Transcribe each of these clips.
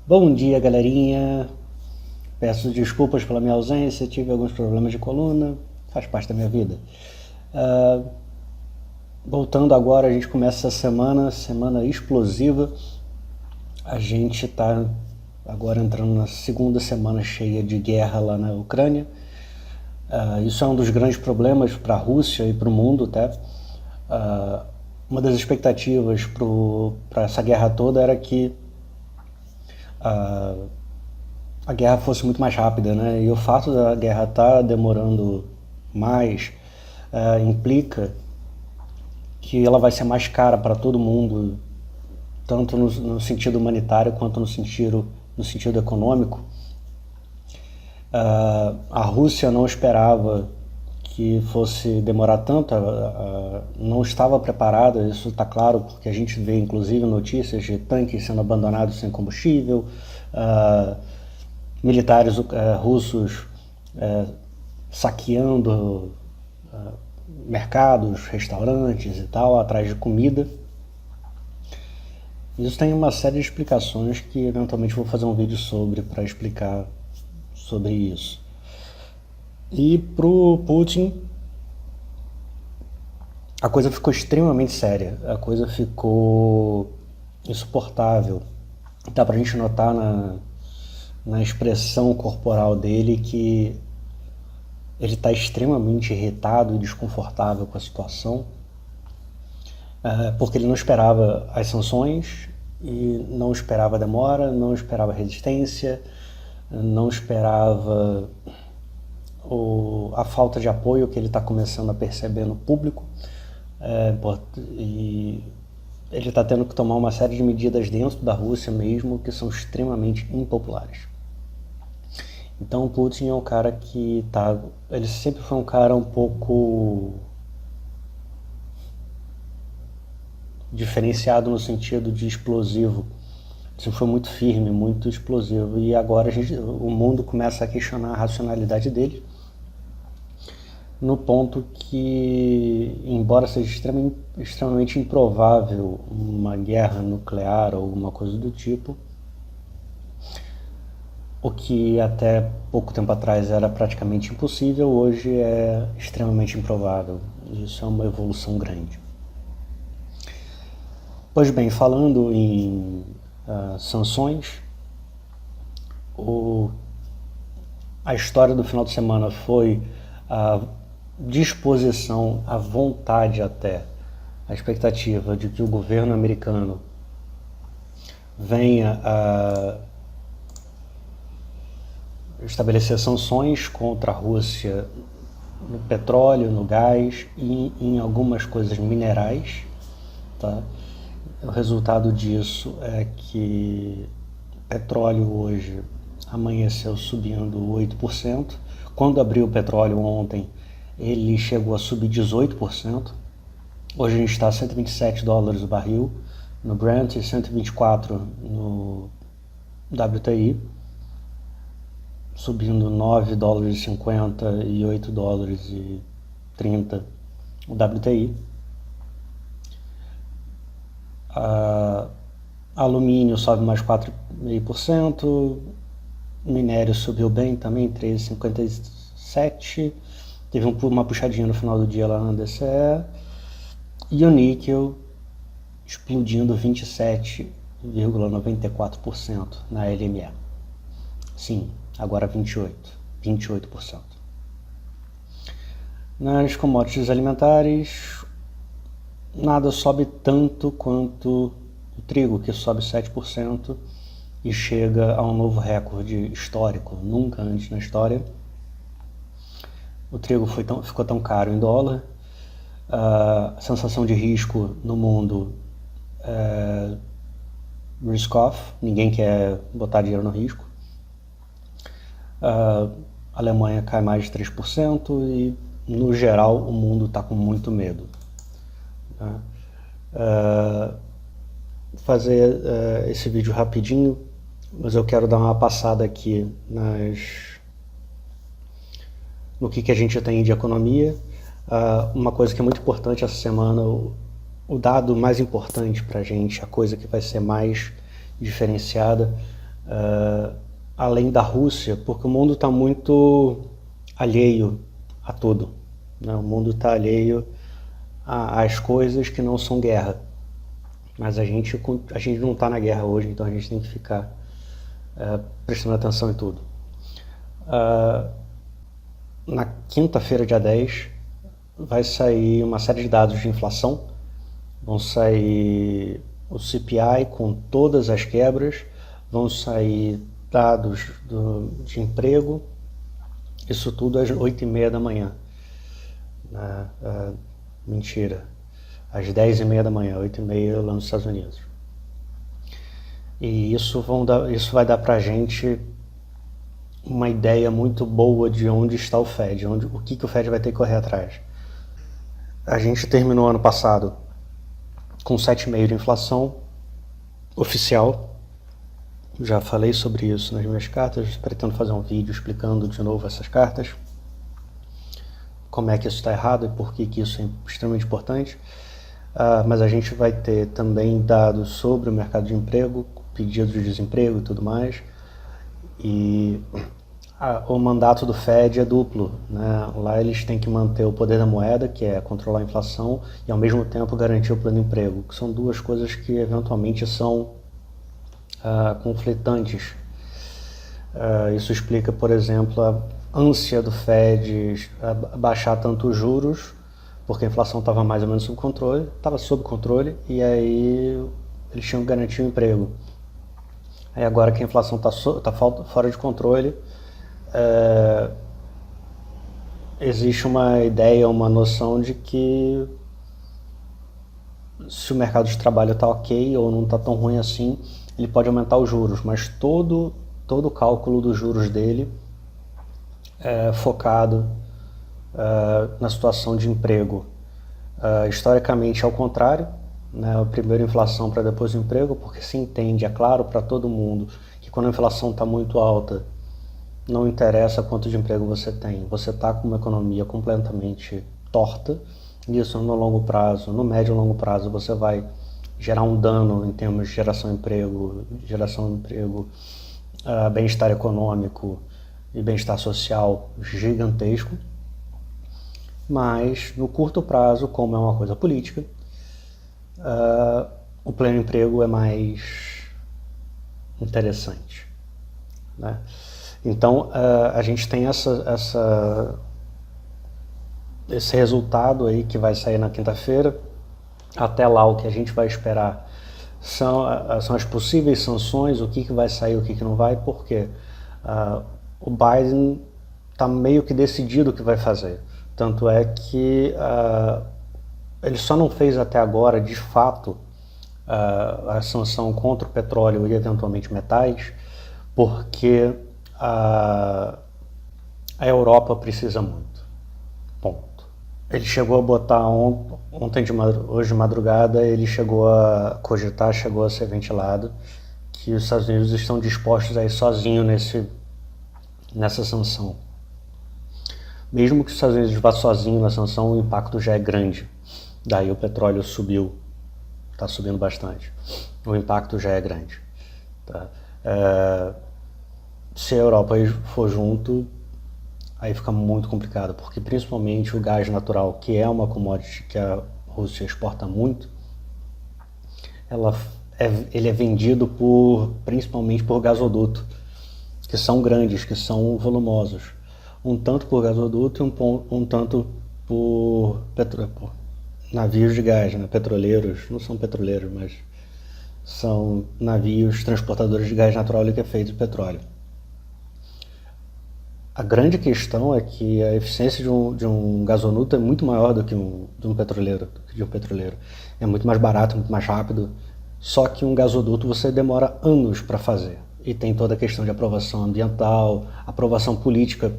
Bom dia, galerinha. Peço desculpas pela minha ausência, tive alguns problemas de coluna, faz parte da minha vida. Ah, Voltando agora, a gente começa essa semana explosiva. A gente está agora entrando na segunda semana cheia de guerra lá na Ucrânia. Isso é um dos grandes problemas para a Rússia e para o mundo, tá? Uma das expectativas para essa guerra toda era que a guerra fosse muito mais rápida, né? E o fato da guerra estar demorando mais implica que ela vai ser mais cara para todo mundo, tanto no sentido humanitário quanto no sentido econômico. A Rússia não esperava que fosse demorar tanto, não estava preparada, isso está claro, porque a gente vê inclusive notícias de tanques sendo abandonados sem combustível, militares russos saqueando mercados, restaurantes e tal, atrás de comida. Isso tem uma série de explicações que eventualmente vou fazer um vídeo para explicar sobre isso. E pro Putin a coisa ficou extremamente séria, a coisa ficou insuportável. Dá pra gente notar na expressão corporal dele que ele está extremamente irritado e desconfortável com a situação, porque ele não esperava as sanções e não esperava demora, não esperava resistência, não esperava a falta de apoio que ele está começando a perceber no público, e ele está tendo que tomar uma série de medidas dentro da Rússia mesmo que são extremamente impopulares. Então o Putin é um cara que ele sempre foi um cara um pouco diferenciado no sentido de explosivo. Sempre foi muito firme, muito explosivo. E agora o mundo começa a questionar a racionalidade dele, no ponto que, embora seja extremamente improvável uma guerra nuclear ou alguma coisa do tipo, o que até pouco tempo atrás era praticamente impossível, hoje é extremamente improvável. Isso é uma evolução grande. Pois bem, falando em sanções, a história do final de semana foi a disposição, a vontade até, a expectativa de que o governo americano venha a estabelecer sanções contra a Rússia no petróleo, no gás e em algumas coisas minerais, tá? O resultado disso é que o petróleo hoje amanheceu subindo 8%. Quando abriu o petróleo ontem, ele chegou a subir 18%. Hoje a gente está a $127 o barril no Brent e 124 no WTI, subindo $9,50 e $8,30 o WTI. Alumínio sobe mais 4,5%, minério subiu bem também, 3,57%, teve uma puxadinha no final do dia lá na DCE, e o níquel explodindo 27,94% na LME. Sim, agora 28%. Nas commodities alimentares, nada sobe tanto quanto o trigo, que sobe 7% e chega a um novo recorde histórico, nunca antes na história. O trigo ficou tão caro em dólar, a sensação de risco no mundo é risk-off, ninguém quer botar dinheiro no risco. A Alemanha cai mais de 3% e, no geral, o mundo está com muito medo. Fazer esse vídeo rapidinho, mas eu quero dar uma passada aqui no que a gente tem de economia. Uma coisa que é muito importante essa semana, o dado mais importante para a gente, a coisa que vai ser mais diferenciada, além da Rússia, porque o mundo está muito alheio a tudo, né? O mundo está alheio às coisas que não são guerra. Mas a gente não está na guerra hoje, então a gente tem que ficar prestando atenção em tudo. Na quinta-feira, dia 10, vai sair uma série de dados de inflação. Vão sair o CPI com todas as quebras, vão sair dados de emprego, isso tudo às 8h30 da manhã. Mentira, às 10h30 da manhã, 8h30 lá nos Estados Unidos. E isso vai dar pra gente uma ideia muito boa de onde está o Fed, o que o Fed vai ter que correr atrás. A gente terminou ano passado com 7,5% de inflação oficial. Já falei sobre isso nas minhas cartas, pretendo fazer um vídeo explicando de novo essas cartas, como é que isso está errado e por que isso é extremamente importante. Mas a gente vai ter também dados sobre o mercado de emprego, pedidos de desemprego e tudo mais. E o mandato do Fed é duplo, né? Lá eles têm que manter o poder da moeda, que é controlar a inflação, e ao mesmo tempo garantir o pleno emprego, que são duas coisas que eventualmente são conflitantes. Isso explica, por exemplo, a ânsia do Fed baixar tanto os juros, porque a inflação estava mais ou menos sob controle, e aí eles tinham que garantir o emprego. Aí agora que a inflação está fora de controle, existe uma ideia, uma noção de que se o mercado de trabalho está ok ou não está tão ruim assim, ele pode aumentar os juros, mas todo o cálculo dos juros dele é focado na situação de emprego. Historicamente é o contrário, né? Primeiro inflação para depois o emprego, porque se entende, é claro para todo mundo, que quando a inflação está muito alta, não interessa quanto de emprego você tem, você está com uma economia completamente torta, e isso no longo prazo, no médio e longo prazo, você vai gerar um dano em termos de geração de emprego, bem-estar econômico e bem-estar social gigantesco. Mas no curto prazo, como é uma coisa política, o pleno emprego é mais interessante, né? Então a gente tem esse resultado aí que vai sair na quinta-feira. Até lá o que a gente vai esperar são as possíveis sanções, o que vai sair, o que não vai, porque o Biden está meio que decidido o que vai fazer. Tanto é que ele só não fez até agora, de fato, a sanção contra o petróleo e eventualmente metais, porque a Europa precisa muito. Ponto. Ele chegou a botar hoje de madrugada, ele chegou a cogitar, chegou a ser ventilado, que os Estados Unidos estão dispostos a ir sozinho nessa sanção. Mesmo que os Estados Unidos vá sozinho na sanção, o impacto já é grande. Daí o petróleo subiu, está subindo bastante. O impacto já é grande. Tá? Se a Europa for junto, aí fica muito complicado, porque principalmente o gás natural, que é uma commodity que a Rússia exporta muito, ele é vendido principalmente por gasoduto, que são grandes, que são volumosos. Um tanto por gasoduto e um tanto por navios de gás, né? Petroleiros, não são petroleiros, mas são navios transportadores de gás natural liquefeito de petróleo. A grande questão é que a eficiência de um gasoduto é muito maior do que de um petroleiro. É muito mais barato, muito mais rápido. Só que um gasoduto você demora anos para fazer. E tem toda a questão de aprovação ambiental, aprovação política,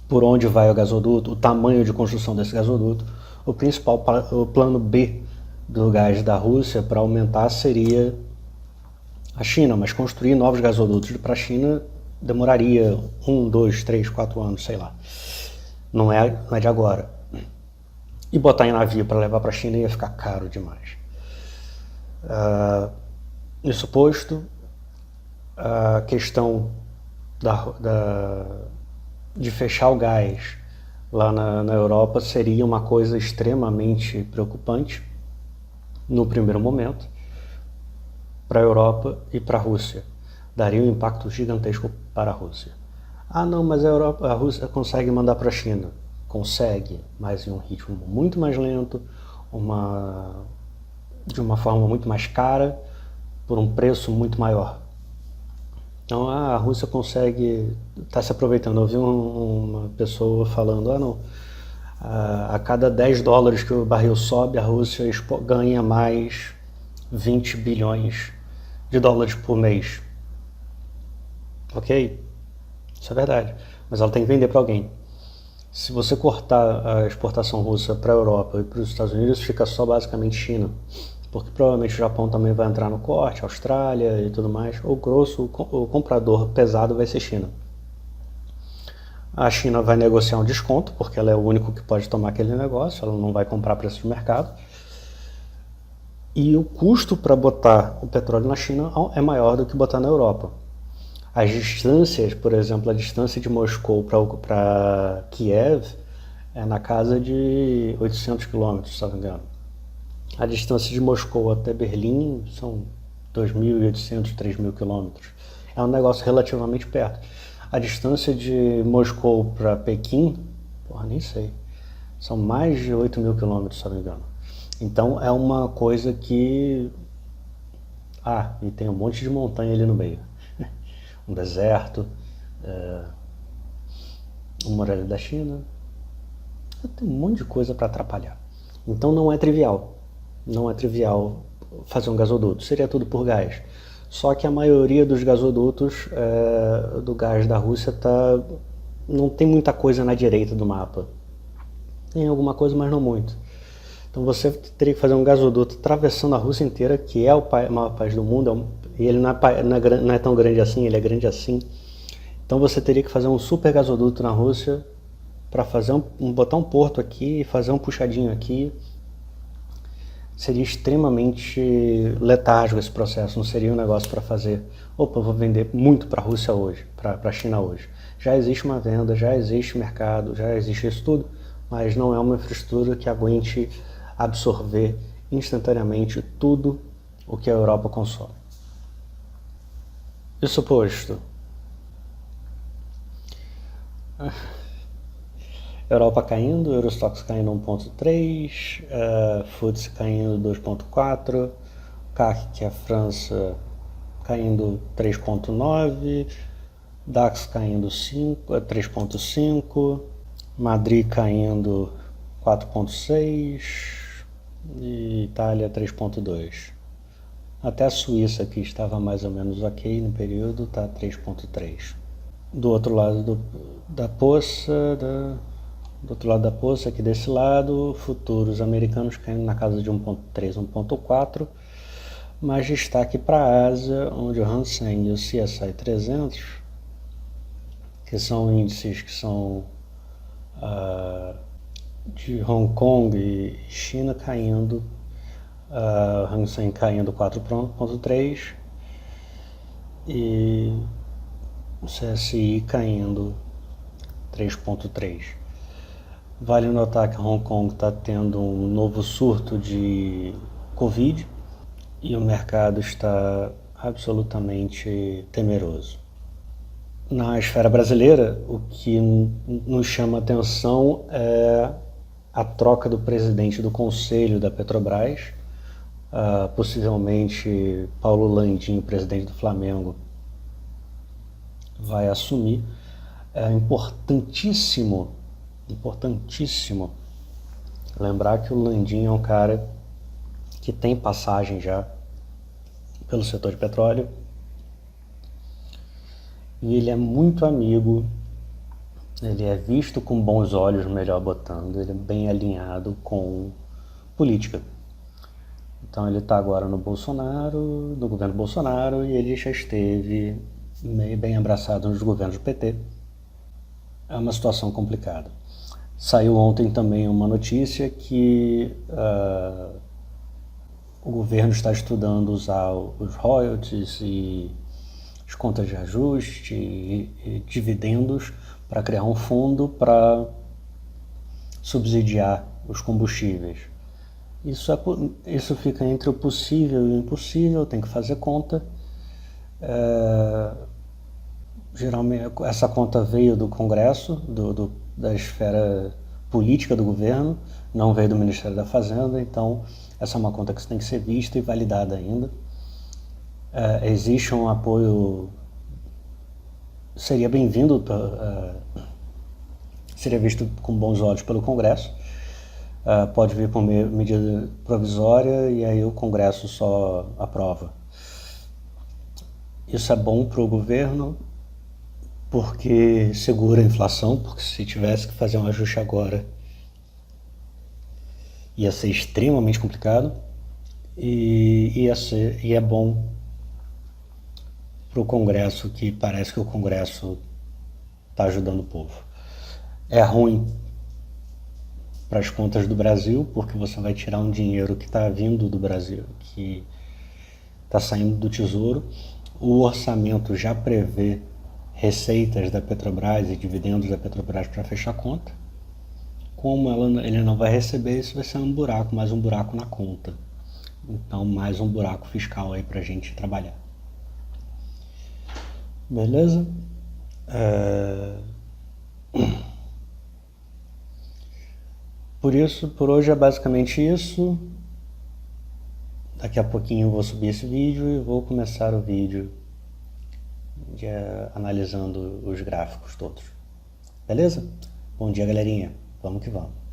por onde vai o gasoduto, o tamanho de construção desse gasoduto. O plano B do gás da Rússia para aumentar seria a China, mas construir novos gasodutos para a China demoraria 1, 2, 3, 4 anos, sei lá. Não é de agora. E botar em navio para levar para a China ia ficar caro demais. Isso posto, a questão de fechar o gás lá na Europa seria uma coisa extremamente preocupante no primeiro momento para a Europa e para a Rússia. Daria um impacto gigantesco para a Rússia. Ah, não, mas a Rússia consegue mandar para a China. Consegue, mas em um ritmo muito mais lento, de uma forma muito mais cara, por um preço muito maior. Então a Rússia consegue, está se aproveitando. Eu vi uma pessoa falando, não, a cada 10 dólares que o barril sobe, a Rússia ganha mais 20 bilhões de dólares por mês. Ok? Isso é verdade. Mas ela tem que vender para alguém. Se você cortar a exportação russa para a Europa e para os Estados Unidos, fica só basicamente China. Porque provavelmente o Japão também vai entrar no corte, Austrália e tudo mais. O grosso, o comprador pesado vai ser China. A China vai negociar um desconto, porque ela é o único que pode tomar aquele negócio, ela não vai comprar preço de mercado. E o custo para botar o petróleo na China é maior do que botar na Europa. As distâncias, por exemplo, a distância de Moscou para Kiev é na casa de 800 quilômetros, se não me engano. A distância de Moscou até Berlim são 2.800, 3.000 quilômetros. É um negócio relativamente perto. A distância de Moscou para Pequim, nem sei, são mais de 8.000 quilômetros, se não me engano. Então é uma coisa que... e tem um monte de montanha ali no meio. Um deserto, uma muralha da China. Tem um monte de coisa para atrapalhar. Então não é trivial. Não é trivial fazer um gasoduto. Seria tudo por gás. Só que a maioria dos gasodutos do gás da Rússia não tem muita coisa na direita do mapa. Tem alguma coisa, mas não muito. Então você teria que fazer um gasoduto atravessando a Rússia inteira, que é o maior país do mundo, e ele não é tão grande assim, ele é grande assim. Então você teria que fazer um super gasoduto na Rússia para botar um porto aqui e fazer um puxadinho aqui. Seria extremamente letárgico esse processo, não seria um negócio para fazer, vou vender muito para a Rússia hoje, para a China hoje. Já existe uma venda, já existe mercado, já existe isso tudo, mas não é uma infraestrutura que aguente absorver instantaneamente tudo o que a Europa consome. Isso posto, Europa caindo, Eurostoxx caindo 1,3, FTSE caindo 2,4, CAC, que é a França, caindo 3,9, DAX caindo 3,5, Madrid caindo 4,6 e Itália 3,2. Até a Suíça, que estava mais ou menos ok no período, está 3,3. Do outro lado da poça, aqui desse lado, futuros americanos caindo na casa de 1,3, 1,4, mas destaque para a Ásia, onde o Hang Seng e o CSI 300, que são índices que são de Hong Kong e China caindo, o Hang Seng caindo 4,3 e o CSI caindo 3,3. Vale notar que Hong Kong está tendo um novo surto de Covid e o mercado está absolutamente temeroso. Na esfera brasileira, o que nos chama a atenção é a troca do presidente do conselho da Petrobras, possivelmente Paulo Landim, presidente do Flamengo, vai assumir. É importantíssimo lembrar que o Landim é um cara que tem passagem já pelo setor de petróleo e ele é muito amigo, ele é visto com bons olhos, melhor botando, ele é bem alinhado com política. Então ele está agora no governo Bolsonaro, e ele já esteve bem abraçado nos governos do PT. É uma situação complicada. Saiu ontem também uma notícia que o governo está estudando usar os royalties e as contas de ajuste e dividendos para criar um fundo para subsidiar os combustíveis. Isso fica entre o possível e o impossível, tem que fazer conta. Geralmente essa conta veio do Congresso, da esfera política do governo, não veio do Ministério da Fazenda, então essa é uma conta que tem que ser vista e validada ainda. Existe um apoio, seria bem-vindo, seria visto com bons olhos pelo Congresso, pode vir por medida provisória e aí o Congresso só aprova. Isso é bom para o governo porque segura a inflação, porque se tivesse que fazer um ajuste agora ia ser extremamente complicado e é bom para o Congresso, que parece que o Congresso está ajudando o povo. É ruim para as contas do Brasil, porque você vai tirar um dinheiro que está vindo do Brasil, que está saindo do Tesouro. O orçamento já prevê receitas da Petrobras e dividendos da Petrobras para fechar a conta. Como ele não vai receber, isso vai ser mais um buraco na conta. Então, mais um buraco fiscal aí para a gente trabalhar. Beleza? Por hoje é basicamente isso. Daqui a pouquinho eu vou subir esse vídeo e vou começar o vídeo analisando os gráficos todos. Beleza? Bom dia, galerinha. Vamos que vamos.